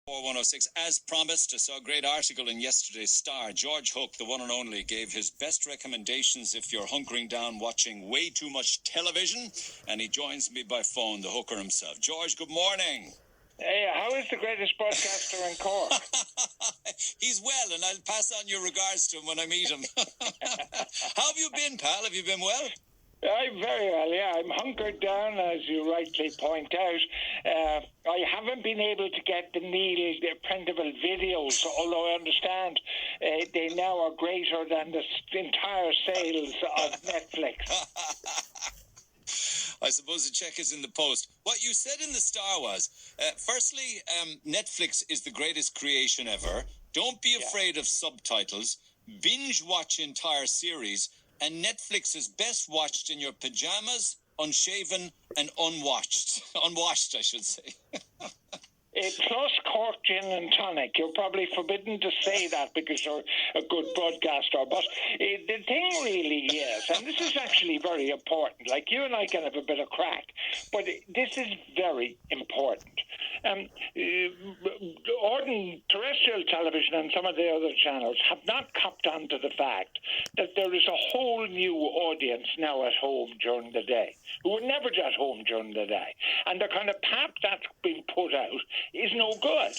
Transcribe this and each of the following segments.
4106. As promised, I saw a great article in yesterday's Star. George Hook, the one and only, gave his best recommendations if you're hunkering down watching way too much television. And he joins me by phone, the hooker himself. George, good morning. Hey, how is the greatest broadcaster in Cork? He's well, and I'll pass on your regards to him when I meet him. How have you been, pal? Have you been well? I'm very well, yeah. I'm hunkered down, as you rightly point out. I haven't been able to get the Neil Prendeville videos, although I understand they now are greater than the entire sales of Netflix. I suppose the check is in the post. What you said in the Star was, firstly, Netflix is the greatest creation ever. Don't be afraid of subtitles. Binge watch entire series. And Netflix is best watched in your pajamas, unshaven and unwashed. Unwashed, I should say. Plus Cork gin and tonic. You're probably forbidden to say that because you're a good broadcaster. But the thing really is, and this is actually very important, like you and I can have a bit of crack, but this is very important. Ordinary terrestrial television and some of the other channels have not copped on to the fact that there is a whole new audience now at home during the day who were never at home during the day. And the kind of pap that's been put out is no good.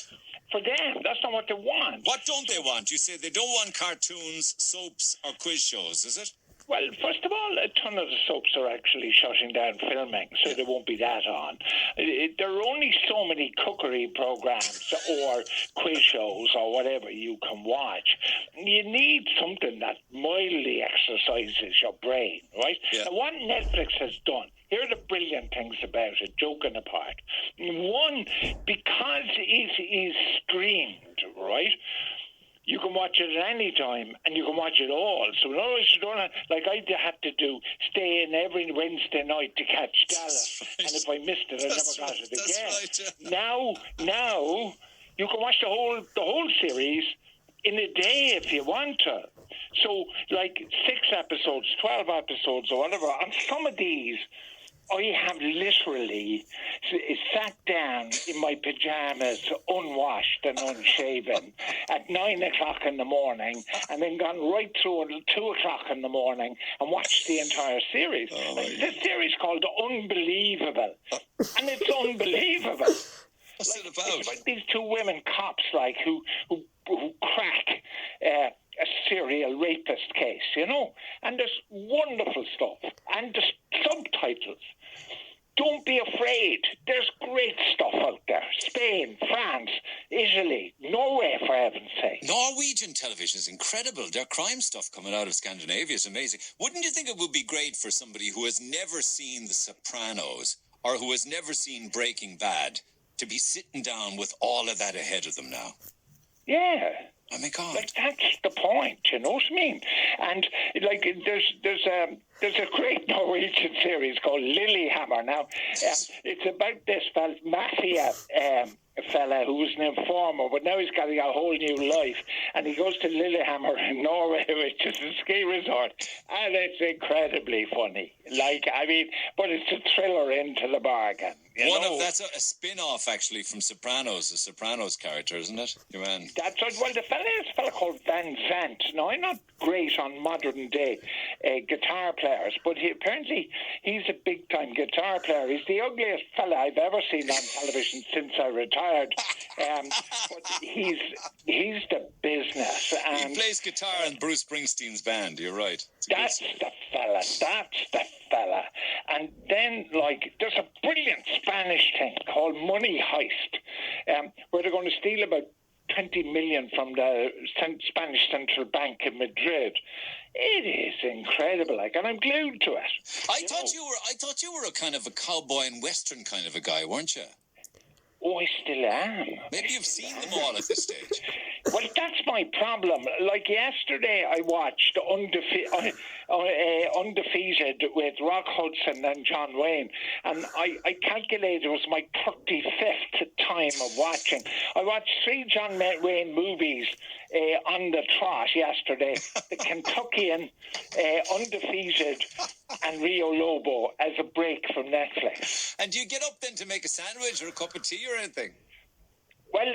For them, that's not what they want. What don't they want? You say they don't want cartoons, soaps, or quiz shows, is it? Well, first of all, a ton of the soaps are actually shutting down filming, so there won't be that on. There are only so many cookery programs or quiz shows or whatever you can watch. You need something that mildly exercises your brain, right? Yeah. And what Netflix has done, here are the brilliant things about it, joking apart. One, because it is streamed, right? You can watch it at any time, and you can watch it all. So in other words, you don't have, like I had to do, stay in every Wednesday night to catch Dallas. Right. And if I missed it, I never got it again. Right, yeah. Now, you can watch the whole series in a day if you want to. So, like 6 episodes, 12 episodes, or whatever. On some of these, I have literally sat down in my pajamas, unwashed and unshaven, at 9 o'clock in the morning, and then gone right through until 2 o'clock in the morning and watched the entire series. This series called Unbelievable, and it's unbelievable. What's it about? It's about these two women cops, like who crack a serial rapist case, you know, and there's wonderful stuff, and the subtitles. Don't be afraid. There's great stuff out there. Spain, France, Italy, Norway, for heaven's sake. Norwegian television is incredible. Their crime stuff coming out of Scandinavia is amazing. Wouldn't you think it would be great for somebody who has never seen The Sopranos or who has never seen Breaking Bad to be sitting down with all of that ahead of them now? Yeah. Oh my God! Like, that's the point, you know what I mean? And like, there's a great Norwegian series called Lilyhammer. Now, it's about this mafia fella who was an informer, but now he's got a whole new life, and he goes to Lillehammer in Norway, which is a ski resort, and it's incredibly funny. Like, I mean, but it's a thriller into the bargain. That's a spin-off, actually, from Sopranos, the Sopranos character, isn't it? Your man. That's right. Well, the fella is a fella called Van Zandt. Now, I'm not great on modern-day guitar players, but apparently he's a big-time guitar player. He's the ugliest fella I've ever seen on television since I retired. But he's the business. And he plays guitar in Bruce Springsteen's band. You're right. That's the fella. That's the fella. And then, like, there's a brilliant Spanish thing called Money Heist, where they're going to steal about 20 million from the Spanish Central Bank in Madrid. It is incredible, like, and I'm glued to it. I thought you were a kind of a cowboy and western kind of a guy, weren't you? Oh, I still am. Maybe you've seen them all at this stage. Well, that's my problem. Like yesterday, I watched Undefeated with Rock Hudson and John Wayne, and I calculated it was my 35th time of watching. I watched 3 John Wayne movies on the trot yesterday. The Kentuckian, Undefeated, and Rio Lobo as a break from Netflix. And do you get up then to make a sandwich or a cup of tea or anything? Well,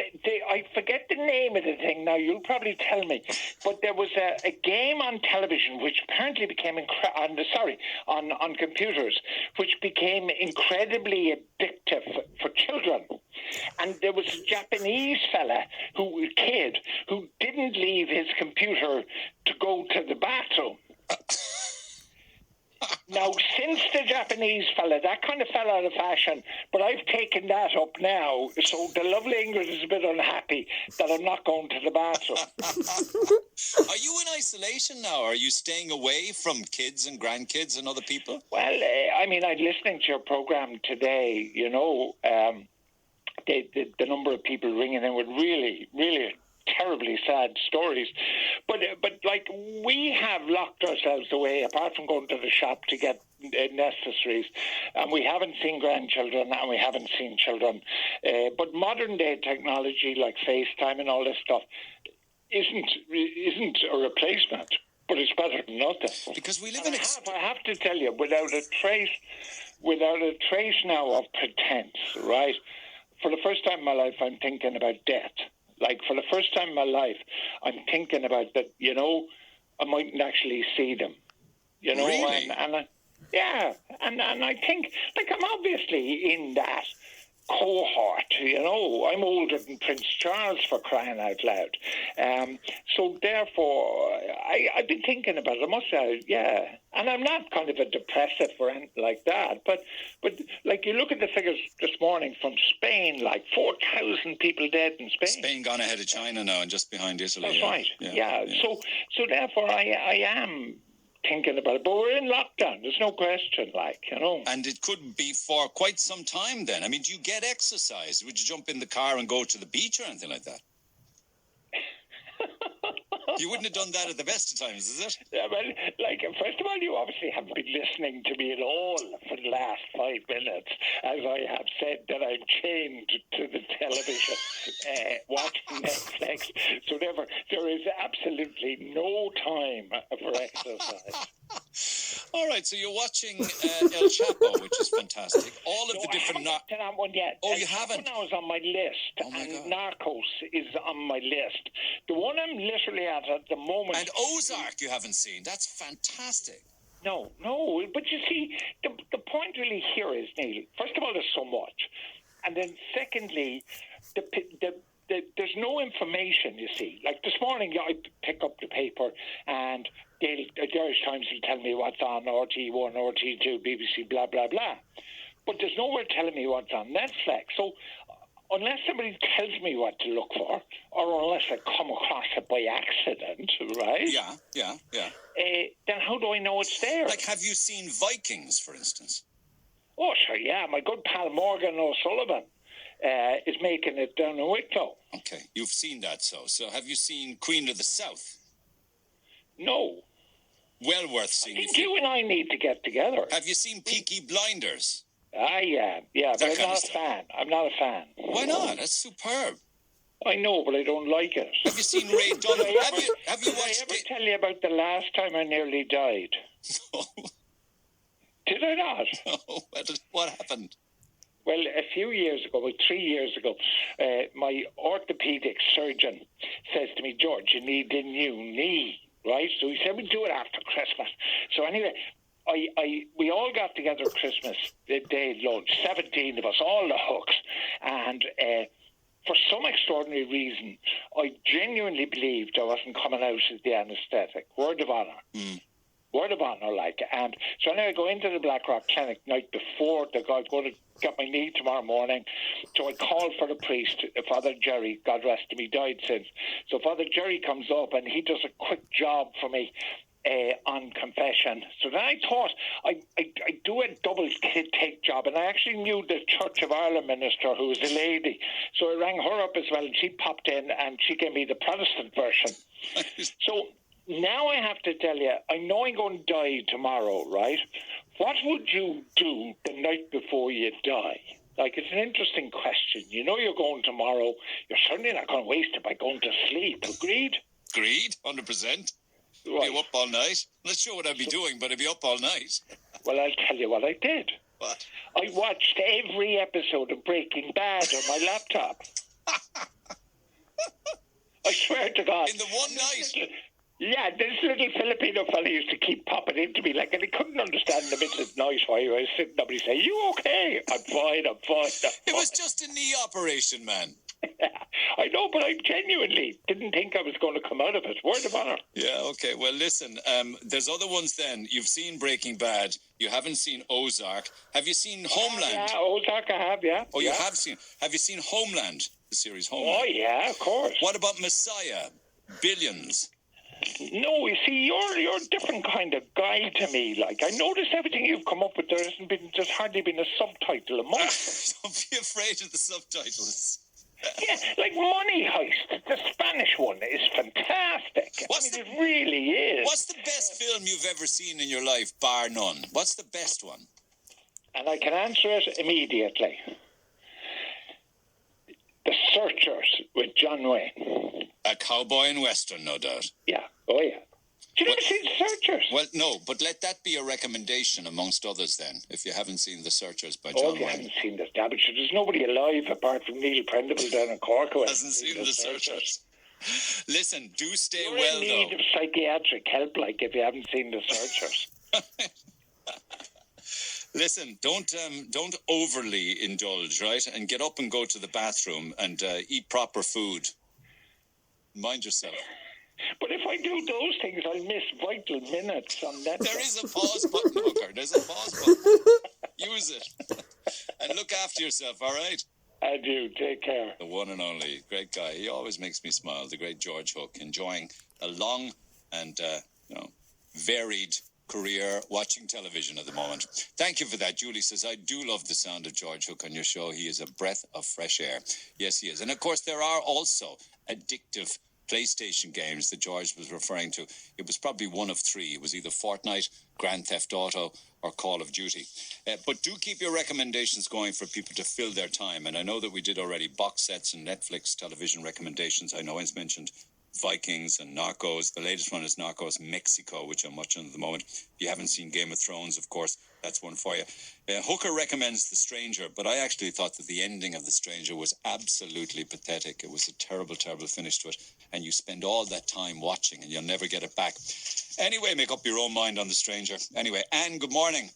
I forget the name of the thing now. You'll probably tell me. But there was a game on television which apparently became on computers, which became incredibly addictive for children. And there was a Japanese kid who didn't leave his computer to go to the bathroom. Now, since the Japanese fella, that kind of fell out of fashion, but I've taken that up now, so the lovely Ingrid is a bit unhappy that I'm not going to the bathroom. Are you in isolation now? Are you staying away from kids and grandkids and other people? Well, I'm listening to your programme today, the number of people ringing in with really, really terribly sad stories, but like, we have locked ourselves away apart from going to the shop to get necessaries, and we haven't seen grandchildren and we haven't seen children, but modern day technology like FaceTime and all this stuff isn't a replacement, but it's better than nothing. Because we live I have to tell you, without a trace now of pretense, right? For the first time in my life, I'm thinking about death. Like, for the first time in my life, I'm thinking about that, I mightn't actually see them. Really? And I think, like, I'm obviously in that cohort, I'm older than Prince Charles, for crying out loud. So therefore, I've been thinking about it, I must say, yeah. And I'm not kind of a depressive or anything like that, but like, you look at the figures this morning from Spain, like 4,000 people dead in Spain. Spain gone ahead of China now and just behind Italy. That's right. Yeah. So therefore, I am thinking about it, but we're in lockdown. There's no question, And it could be for quite some time then. I mean, do you get exercise? Would you jump in the car and go to the beach or anything like that? You wouldn't have done that at the best of times, is it? Yeah, well, like, first of all, you obviously haven't been listening to me at all for the last 5 minutes, as I have said that I'm chained to the television, watching Netflix. So therefore, there is absolutely no time for exercise. All right, so you're watching El Chapo, which is fantastic. All of the different... I haven't got to that one yet. Oh, you haven't? That was on my list, and Narcos is on my list. The one I'm literally at the moment... And Ozark you haven't seen. That's fantastic. No, but you see, the point really here is, Neil, first of all, there's so much. And then secondly, there's no information, you see. Like this morning, I pick up the paper and the Irish Times will tell me what's on RT1, RT2, BBC, blah, blah, blah. But there's nowhere telling me what's on Netflix. So unless somebody tells me what to look for, or unless I come across it by accident, right? Yeah. Then how do I know it's there? Like, have you seen Vikings, for instance? Oh, sure, yeah. My good pal Morgan O'Sullivan is making it down in Wicklow. Okay, you've seen that, so have you seen Queen of the South? No. Well worth seeing. I think you and I need to get together. Have you seen Peaky Blinders? Yeah, but I'm not a fan. I'm not a fan. Why not? That's superb. I know, but I don't like it. Have you seen Ray Donovan? Have you watched... Did I ever tell you about the last time I nearly died? No. Did I not? No. What happened? Well, a few years ago, about 3 years ago, my orthopedic surgeon says to me, George, you need a new knee, right? So he said, we'll do it after Christmas. So anyway, we all got together at Christmas Day lunch, 17 of us, all the hooks, and for some extraordinary reason, I genuinely believed I wasn't coming out as the anaesthetic. Word of honour. Word of honour, like. And so anyway, I go into the Blackrock Clinic night before the guy going to get my knee tomorrow morning. So I called for the priest, Father Jerry, God rest him, he died since. So Father Jerry comes up and he does a quick job for me on confession. So then I thought I do a double take job, and I actually knew the Church of Ireland minister, who was a lady. So I rang her up as well, and she popped in and she gave me the Protestant version. So now I have to tell you, I know I'm going to die tomorrow, right? What would you do the night before you die? Like, it's an interesting question. You know you're going tomorrow. You're certainly not going to waste it by going to sleep. Agreed? Agreed, 100%. Right. Be up all night. I'm not sure what I'd be doing, but I'd be up all night. Well, I'll tell you what I did. What? I watched every episode of Breaking Bad on my laptop. I swear to God. In the one night. Yeah, this little Filipino fella used to keep popping into me, like, and he couldn't understand the middle of the night while I was sitting up. He'd say, "You okay?" "I'm fine, I'm fine, I'm fine." It was just a knee operation, man. I know, but I genuinely didn't think I was going to come out of it. Word of honor. Yeah, okay. Well, listen, there's other ones then. You've seen Breaking Bad. You haven't seen Ozark. Have you seen Homeland? Yeah, Ozark I have, yeah. Oh, yeah. you have seen. Have you seen Homeland, the series Homeland? Oh, yeah, of course. What about Messiah? Billions. No, you see, you're a different kind of guy to me. Like, I notice everything you've come up with, there's hardly been a subtitle amongst them. Don't be afraid of the subtitles. Yeah, like Money Heist, the Spanish one is fantastic. It really is. What's the best film you've ever seen in your life, bar none? What's the best one? And I can answer it immediately. The Searchers with John Wayne. A cowboy and western, no doubt. Yeah, oh yeah. Did you ever see The Searchers? Well, no, but let that be a recommendation amongst others then, if you haven't seen The Searchers by John Oh, Wayne. you haven't seen this, damn it. There's nobody alive apart from Neil Prendeville down in Cork who hasn't seen The Searchers. Listen, do stay You're well, in need of psychiatric help, like, if you haven't seen The Searchers. Listen, don't overly indulge, right? And get up and go to the bathroom and eat proper food. Mind yourself. But if I do those things, I'll miss vital minutes on that. There is a pause button, Hooker. There's a pause button. Use it. And look after yourself, all right? I do. Take care. The one and only. Great guy. He always makes me smile. The great George Hook. Enjoying a long and, varied career watching television at the moment. Thank you for that. Julie says, I do love the sound of George Hook on your show. He is a breath of fresh air. Yes, he is. And, of course, there are also addictive PlayStation games that George was referring to. It was probably one of three. It was either Fortnite, Grand Theft Auto, or Call of Duty. But do keep your recommendations going for people to fill their time. And I know that we did already box sets and Netflix television recommendations. I know it's mentioned Vikings and Narcos. The latest one is Narcos Mexico, which I'm watching at the moment. If you haven't seen Game of Thrones, of course, that's one for you. Hooker recommends The Stranger, but I actually thought that the ending of The Stranger was absolutely pathetic. It was a terrible, terrible finish to it. And you spend all that time watching and you'll never get it back. Anyway, make up your own mind on The Stranger. Anyway, Anne, good morning.